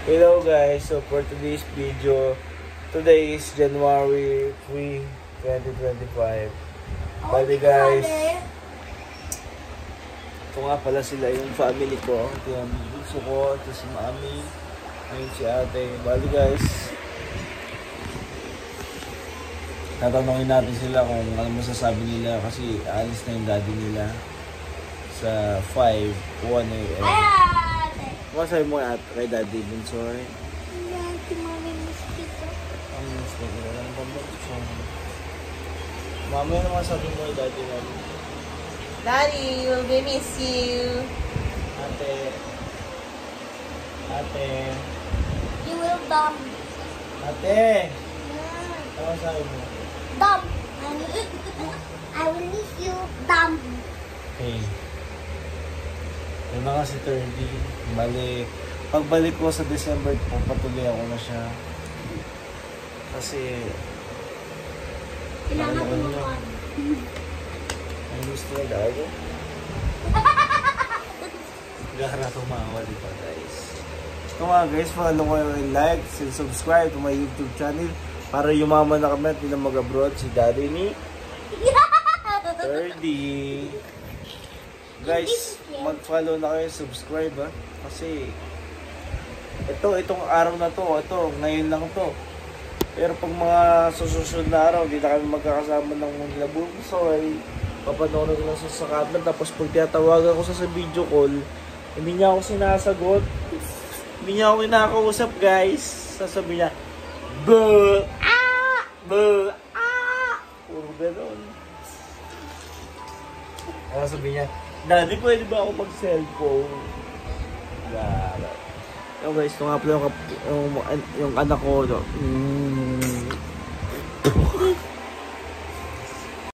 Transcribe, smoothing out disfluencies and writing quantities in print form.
Hello guys, so for today's video, today is January 3, 2025. Bali guys, ito nga pala sila yung family ko. Ito yung bunso ko, ito si mami, ngayon si ate. Bali guys, tatanungin natin sila kung ano masasabi nila kasi alis na yung daddy nila sa 1 a.m. Masabi mo kay Daddy Bunsoy? Si Mami miss kita. Ang miss ko kita. Ang bambang siya. Mamaya naman sabi mo kay Daddy namin. Daddy, we'll be miss you. Ate. Ate. You will dump. Ate! Ano sabi mo? Dump. I will miss you. Dump. Okay. Yung mga si 30, balik. Pagbalik ko sa December, papatuloy ako na siya. Kasi, Kailangan ko mo. ang gusto na dahil. Gara tumawa, di ba guys? Ito nga guys, follow ko yung like and subscribe to my YouTube channel para yumaman na kami at hindi na mag-abroad si daddy ni 30. Guys, mag-follow na kayo, subscribe ha. Kasi itong araw na to, ngayon lang to. Pero pag mga susunod na araw, hindi na kami magkakasama ng mga Bunsoy. Papanood ko lang sa camera. Tapos pag tiyatawagan ko sa video call, hindi niya ako sinasagot. Hindi niya ako kinakausap guys. Sasabi niya, Buh! Ah! Buh! Ah! Puro ganon. Sasabi niya, Daddy, pwede ba ako mag-cellphone? Gara. So guys, ito nga pala yung anak ko.